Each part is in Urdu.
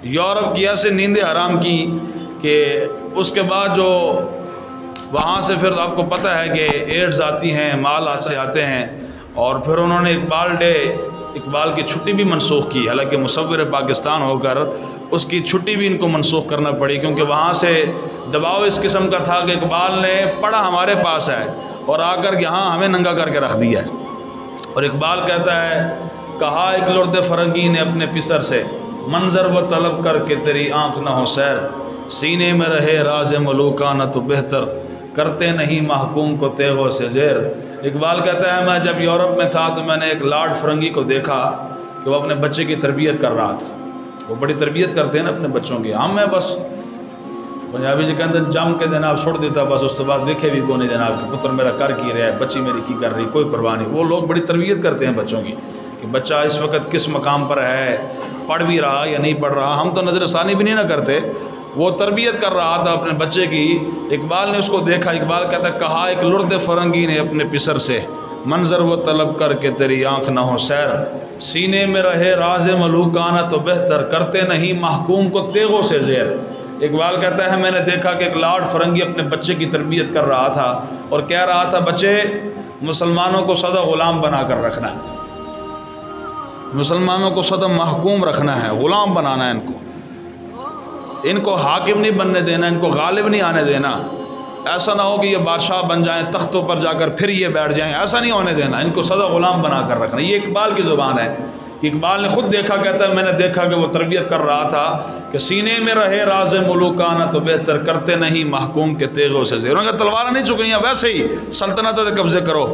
یورپ کی ایسے نیندیں حرام کی کہ اس کے بعد جو وہاں سے پھر آپ کو پتہ ہے کہ ایڈز آتی ہیں، مال سے آتے ہیں، اور پھر انہوں نے اقبال کی چھٹی بھی منسوخ کی، حالانکہ مصور پاکستان ہو کر اس کی چھٹی بھی ان کو منسوخ کرنا پڑی، کیونکہ وہاں سے دباؤ اس قسم کا تھا کہ اقبال نے پڑھا ہمارے پاس ہے اور آ کر یہاں ہمیں ننگا کر کے رکھ دیا ہے۔ اور اقبال کہتا ہے، کہا ایک لرد فرنگی نے اپنے پسر سے، منظر وہ طلب کر کے تیری آنکھ نہ ہو سیر، سینے میں رہے راز ملوکانہ تو بہتر، کرتے نہیں محکوم کو تیغوں سے زیر۔ اقبال کہتا ہے میں جب یورپ میں تھا تو میں نے ایک لارڈ فرنگی کو دیکھا کہ وہ اپنے بچے کی تربیت کر رہا تھا۔ وہ بڑی تربیت کرتے ہیں نا اپنے بچوں کی، ہم میں بس پنجابی جی کہتے ہیں جم کے جناب چھوڑ دیتا، بس اس کے بعد دیکھے بھی کونے جناب کہ پتر میرا کر کی رہا ہے، بچی میری کی کر رہی، کوئی پرواہ نہیں۔ وہ لوگ بڑی تربیت کرتے ہیں بچوں کی کہ بچہ اس وقت کس مقام پر ہے، پڑھ بھی رہا یا نہیں پڑھ رہا، ہم تو نظر ثانی بھی نہیں نہ کرتے، وہ تربیت کر رہا تھا اپنے بچے کی۔ اقبال نے اس کو دیکھا، اقبال کہتا ہے کہا ایک لرد فرنگی نے اپنے پسر سے، منظر وہ طلب کر کے تیری آنکھ نہ ہو سیر، سینے میں رہے راز ملوکانہ تو بہتر، کرتے نہیں محکوم کو تیغوں سے زیر۔ اقبال کہتا ہے میں نے دیکھا کہ ایک لارڈ فرنگی اپنے بچے کی تربیت کر رہا تھا اور کہہ رہا تھا بچے مسلمانوں کو سدا غلام بنا کر رکھنا ہے، مسلمانوں کو سدا محکوم رکھنا ہے، غلام بنانا ہے، ان کو حاکم نہیں بننے دینا، ان کو غالب نہیں آنے دینا، ایسا نہ ہو کہ یہ بادشاہ بن جائیں تختوں پر جا کر پھر یہ بیٹھ جائیں، ایسا نہیں ہونے دینا، ان کو سدا غلام بنا کر رکھنا۔ یہ اقبال کی زبان ہے، اقبال نے خود دیکھا، کہتا ہے میں نے دیکھا کہ وہ تربیت کر رہا تھا کہ سینے میں رہے راز ملوکانہ تو بہتر، کرتے نہیں محکوم کے تیغوں سے زیر۔ انہوں نے کہا تلواریں نہیں چکنیاں، ویسے ہی سلطنت پہ قبضے کرو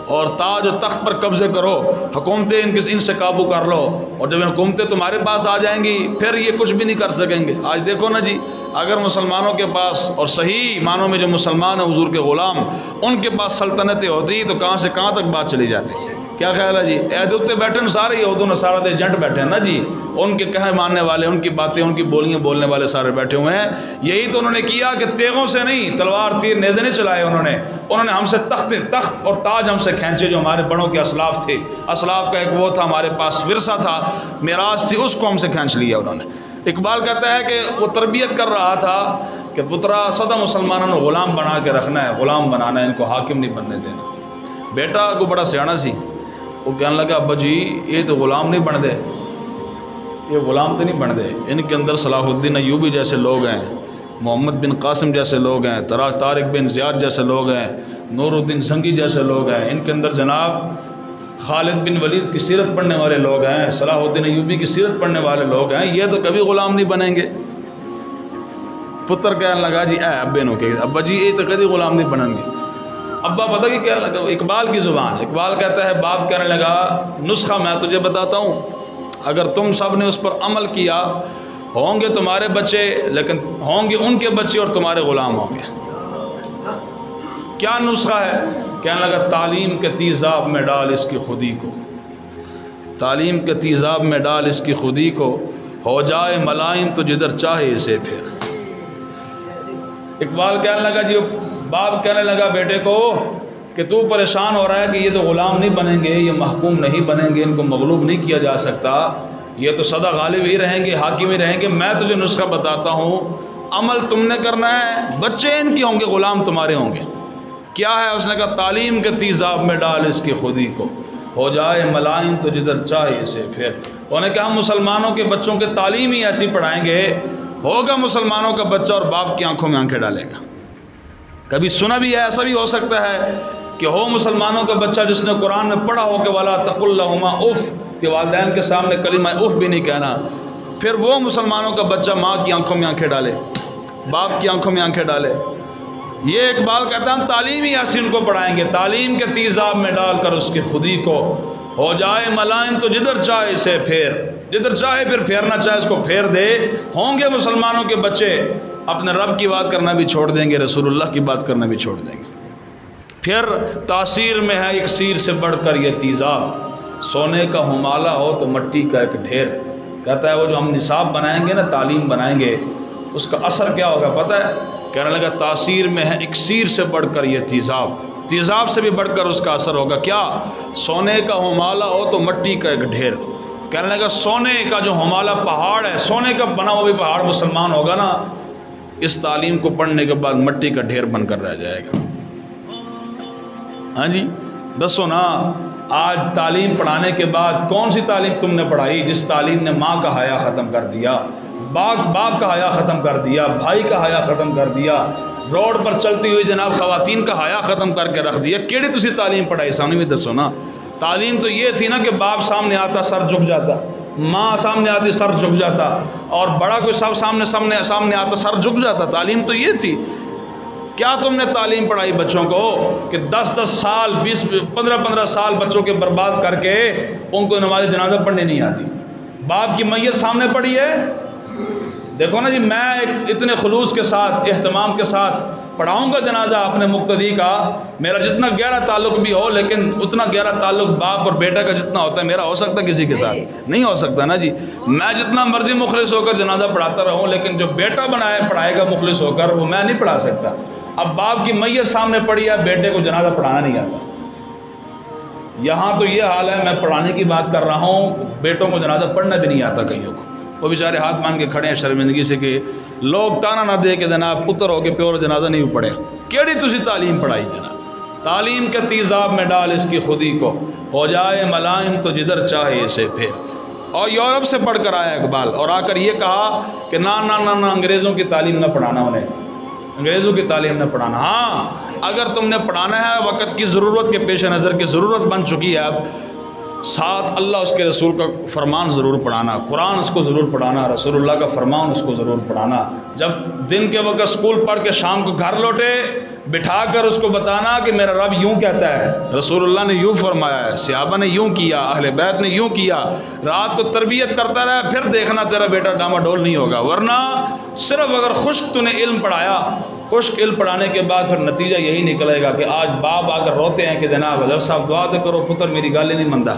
اور تاج و تخت پر قبضے کرو، حکومتیں ان سے قابو کر لو، اور جب حکومتیں تمہارے پاس آ جائیں گی پھر یہ کچھ بھی نہیں کر سکیں گے۔ آج دیکھو نا جی، اگر مسلمانوں کے پاس، اور صحیح معنوں میں جو مسلمان ہیں حضور کے غلام، ان کے پاس سلطنتیں ہوتی تو کہاں سے کہاں تک بات چلی جاتی۔ کیا خیال ہے جی؟ عہدے اتنے بیٹھے سارے یہود و نصارہ دے ایجنٹ بیٹھے ہیں نا جی، ان کے کہے ماننے والے، ان کی باتیں، ان کی بولیاں بولنے والے سارے بیٹھے ہوئے ہیں۔ یہی تو انہوں نے کیا کہ تیغوں سے نہیں، تلوار تیر نیزے نہیں چلائے، انہوں نے ہم سے تخت اور تاج ہم سے کھینچے، جو ہمارے بڑوں کے اسلاف تھے، اسلاف کا ایک وہ تھا ہمارے پاس ورثہ تھا، میراث تھی، اس کو ہم سے کھینچ لیا انہوں نے۔ اقبال کہتا ہے کہ وہ تربیت کر رہا تھا کہ پترا سدا مسلمانوں نے غلام بنا کے رکھنا ہے، غلام بنانا ہے، ان کو حاکم نہیں بننے دینا۔ بیٹا کو بڑا سیانا سی، وہ کہنے لگا ابا جی یہ تو غلام نہیں بن دے، یہ غلام تو نہیں بن دے، ان کے اندر صلاح الدین ایوبی جیسے لوگ ہیں، محمد بن قاسم جیسے لوگ ہیں، طارق بن زیاد جیسے لوگ ہیں، نور الدین زنگی جیسے لوگ ہیں، ان کے اندر جناب خالد بن ولید کی سیرت پڑھنے والے لوگ ہیں، صلاح الدین ایوبی کی سیرت پڑھنے والے لوگ ہیں، یہ تو کبھی غلام نہیں بنیں گے۔ پتر کہنے لگا جی اے ابے نو کہ ابا جی یہ تو کبھی غلام نہیں بنیں گے۔ ابا پتہ کہ کہنے لگا، اقبال کی زبان، اقبال کہتا ہے باپ کہنے لگا نسخہ میں تجھے بتاتا ہوں، اگر تم سب نے اس پر عمل کیا ہوں گے تمہارے بچے، لیکن ہوں گے ان کے بچے اور تمہارے غلام ہوں گے۔ کیا نسخہ ہے؟ کہنے لگا تعلیم کے تیزاب میں ڈال اس کی خودی کو، تعلیم کے تیزاب میں ڈال اس کی خودی کو، ہو جائے ملائم تو جدھر چاہے اسے پھر۔ اقبال کہنے لگا جی، باپ کہنے لگا بیٹے کو کہ تو پریشان ہو رہا ہے کہ یہ تو غلام نہیں بنیں گے، یہ محکوم نہیں بنیں گے، ان کو مغلوب نہیں کیا جا سکتا، یہ تو سدا غالب ہی رہیں گے، حاکم ہی رہیں گے۔ میں تجھے نسخہ بتاتا ہوں، عمل تم نے کرنا ہے، بچے ان کی ہوں گے، غلام تمہارے ہوں گے۔ کیا ہے؟ اس نے کہا تعلیم کے تیزاب میں ڈال اس کی خودی کو، ہو جائے ملائم تو جدھر چاہے اسے پھر۔ انہوں نے کہا ہم مسلمانوں کے بچوں کے تعلیم ہی ایسی پڑھائیں گے، ہوگا مسلمانوں کا بچہ اور باپ کی آنکھوں میں آنکھیں ڈالے گا۔ کبھی سنا بھی ہے، ایسا بھی ہو سکتا ہے کہ ہو مسلمانوں کا بچہ جس نے قرآن میں پڑھا ہو کہ وَلَا تَقُلْ لَهُمَا اُف، کہ والدین کے سامنے کلمہ اف بھی نہیں کہنا، پھر وہ مسلمانوں کا بچہ ماں کی آنکھوں میں آنکھیں ڈالے، باپ کی آنکھوں میں آنکھیں ڈالے۔ یہ اقبال کہتا ہے تعلیم ہی ایسی ان کو پڑھائیں گے، تعلیم کے تیزاب میں ڈال کر اس کی خودی کو، ہو جائے ملائم تو جدھر چاہے اسے پھیر، جدھر چاہے پھر پھیرنا چاہے اس کو پھیر دے۔ ہوں گے مسلمانوں کے بچے، اپنے رب کی بات کرنا بھی چھوڑ دیں گے، رسول اللہ کی بات کرنا بھی چھوڑ دیں گے۔ پھر تاثیر میں ہے اکسیر سے بڑھ کر یہ تیزاب، سونے کا ہمالہ ہو تو مٹی کا ایک ڈھیر۔ کہتا ہے وہ جو ہم نصاب بنائیں گے نا، تعلیم بنائیں گے، اس کا اثر کیا ہوگا پتہ ہے؟ کہنے لگا تاثیر میں ہے اکسیر سے بڑھ کر یہ تیزاب، تیزاب سے بھی بڑھ کر اس کا اثر ہوگا۔ کیا؟ سونے کا ہمالہ ہو تو مٹی کا ایک ڈھیر، کہنے لگا سونے کا جو ہمالا پہاڑ ہے، سونے کا بنا ہوا بھی پہاڑ مسلمان ہوگا نا، اس تعلیم کو پڑھنے کے بعد مٹی کا ڈھیر بن کر رہ جائے گا۔ ہاں جی دسو نا، آج تعلیم پڑھانے کے بعد کون سی تعلیم تم نے پڑھائی جس تعلیم نے ماں کا حیا ختم کر دیا، باپ کا حیا ختم کر دیا، بھائی کا حیا ختم کر دیا، روڈ پر چلتی ہوئی جناب خواتین کا حیا ختم کر کے رکھ دیا؟ کیڑی تسی تعلیم پڑھائی سامنے بھی دسو نا۔ تعلیم تو یہ تھی نا کہ باپ سامنے آتا سر جھک جاتا، ماں سامنے آتی سر جھک جاتا، اور بڑا کوئی سب سامنے آتا سر جھک جاتا۔ تعلیم تو یہ تھی۔ کیا تم نے تعلیم پڑھائی بچوں کو کہ 10 سال 15 سال بچوں کے برباد کر کے ان کو نماز جنازہ پڑھنے نہیں آتی؟ باپ کی میت سامنے پڑی ہے، دیکھو نا جی، میں اتنے خلوص کے ساتھ اہتمام کے ساتھ پڑھاؤں گا جنازہ اپنے مقتدی کا، میرا جتنا گہرا تعلق بھی ہو، لیکن اتنا گہرا تعلق باپ اور بیٹا کا جتنا ہوتا ہے میرا ہو سکتا ہے کسی کے ساتھ؟ نہیں ہو سکتا نا جی۔ میں جتنا مرضی مخلص ہو کر جنازہ پڑھاتا رہوں، لیکن جو بیٹا پڑھائے گا مخلص ہو کر، وہ میں نہیں پڑھا سکتا۔ اب باپ کی میت سامنے پڑی ہے، بیٹے کو جنازہ پڑھانا نہیں آتا۔ یہاں تو یہ حال ہے، میں پڑھانے کی بات کر رہا ہوں، بیٹوں کو جنازہ پڑھنا بھی نہیں آتا کئیوں کو۔ وہ بیچارے ہاتھ مان کے کھڑے ہیں شرمندگی سے کہ لوگ تانا نہ دے کہ جناب پتر ہو کے پیور جنازہ نہیں پڑھے۔ کیڑی تسی تعلیم پڑھائی جناب؟ تعلیم کے تیزاب میں ڈال اس کی خودی کو، ہو جائے ملائم تو جدھر چاہے اسے پھر۔ اور یورپ سے پڑھ کر آیا اقبال، اور آ کر یہ کہا کہ نہ انگریزوں کی تعلیم نہ پڑھانا، انہیں انگریزوں کی تعلیم نہ پڑھانا۔ ہاں اگر تم نے پڑھانا ہے، وقت کی ضرورت کے پیش نظر کی ضرورت بن چکی ہے اب، ساتھ اللہ اس کے رسول کا فرمان ضرور پڑھانا، قرآن اس کو ضرور پڑھانا، رسول اللہ کا فرمان اس کو ضرور پڑھانا۔ جب دن کے وقت سکول پڑھ کے شام کو گھر لوٹے، بٹھا کر اس کو بتانا کہ میرا رب یوں کہتا ہے، رسول اللہ نے یوں فرمایا ہے، صحابہ نے یوں کیا، اہل بیت نے یوں کیا۔ رات کو تربیت کرتا رہا، پھر دیکھنا تیرا بیٹا ڈاما ڈول نہیں ہوگا۔ ورنہ صرف اگر خشک تو نے علم پڑھایا، خشک علم پڑھانے کے بعد پھر نتیجہ یہی نکلے گا کہ آج باپ آ کر روتے ہیں کہ جناب حضرت صاحب دعا تو کرو، پتر میری گل ہی نہیں مندا۔